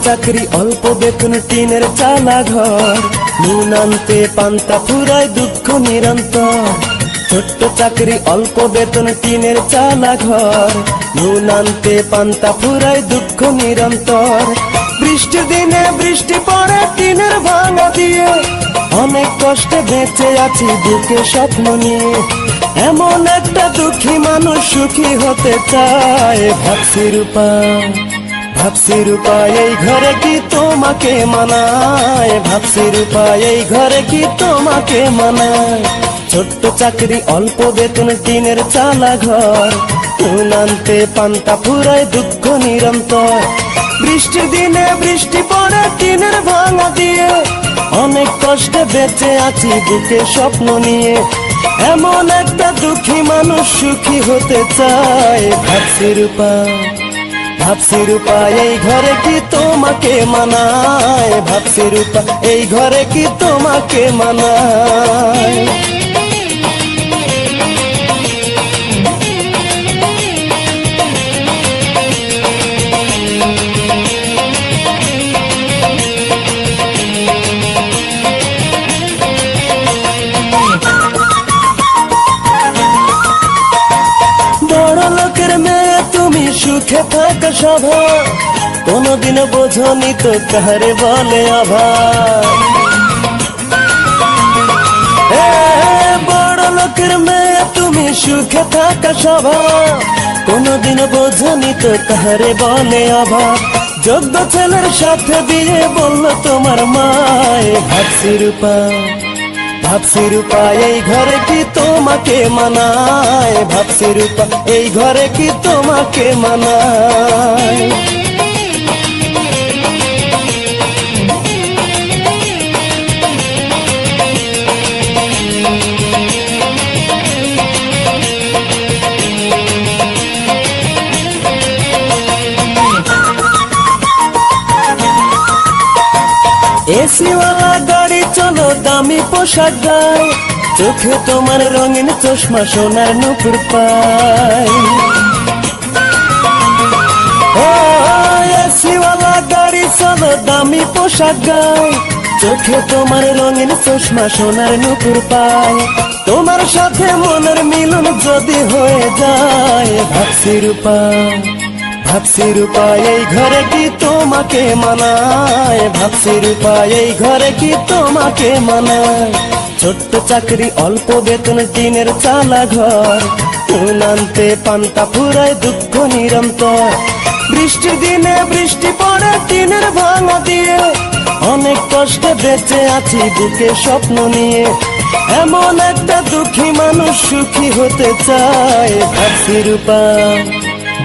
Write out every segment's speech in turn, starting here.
চাকরি অল্প বেতন টিনের চালা ঘর, নুন আনতে পান্তা ফুরায় দুঃখ নিরন্তর। ছোট্ট চাকরি অল্প বেতন টিনের চালা ঘর, নুন আনতে পান্তা ফুরায় দুঃখ নিরন্তর। বৃষ্টি দিনে বৃষ্টি পড়ে টিনের ভাঙা দিয়ে, অনেক কষ্টে বেঁচে আছি বুকে স্বপ্ন নিয়ে। এমন একটা দুঃখী মানুষ সুখী হতে চায়, ভাবছি রূপা ভাবছি রূপা এই ঘরে কি তোমাকে মানায়, ভাবছি রূপা এই ঘরে কি তোমাকে মানায়। ছোট্ট চাকরি অল্প বেতন টিনের চালা ঘর, নুন আনতে পান্তা ফুরায় দুঃখ নিরন্তর। বৃষ্টির দিনে বৃষ্টি পড়ে টিনের ভাঙা দিয়ে, অনেক কষ্টে বেঁচে আছি বুকে স্বপ্ন নিয়ে। এমন একটা দুঃখী মানুষ সুখী হতে চায়, ভাবছি রূপা ভাবছি রূপা এই ঘরে কি তোমাকে মানায়, ভাবছি রূপা এই ঘরে কি তোমাকে মানায়। বড় লোকের মেয়ে তুমি সুখে থাকা স্বভাব, কোনদিন বোঝনি তো কাহারে বলে অভাব। বড় লোকের মেয়ে তুমি সুখে থাকা স্বভাব, কোনদিন বোঝনি তো কাহারে বলে অভাব। যোগ্য ছেলের সাথে বিয়ে বললো তোমার মায়, ভাবছি রূপা ভাবছি রূপা এই ঘরে কি তোমাকে মানায়, ভাবছি রূপা এই ঘরে কি তোমাকে মানায়। এসিওয়ালা গাড়ি চলো দামি পোশাক গায়, চোখে তোমার রঙিন চশমা সোনার নুপুর পায়। এসিওয়ালা গাড়ি চলো দামি পোশাক গায়, চোখে তোমার রঙিন চশমা সোনার নুপুর পায়। তোমার সাথে মনের মিলন যদি হয়ে যায়, ভাবছি রূপা ভাবছি রূপা এই ঘরে কি তোমাকে মানায়, ভাবছি রূপা এই ঘরে কি তোমাকে মানায়। ছোট্ট চাকরি অল্প বেতন টিনের চালা ঘর, নুন আনতে পান্তা ফুরায় দুঃখ নিরন্তর। বৃষ্টির দিনে বৃষ্টি পড়ে টিনের ভাঙা দিয়ে, অনেক কষ্টে বেঁচে আছি বুকে স্বপ্ন নিয়ে। এমন একটা দুঃখী মানুষ সুখী হতে চায়, ভাবছি রূপা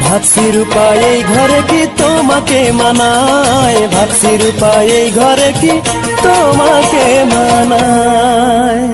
ভাবছি রূপা এই ঘরে কি তোমাকে মানায়, ভাবছি রূপা এই ঘরে কি তোমাকে মানায়।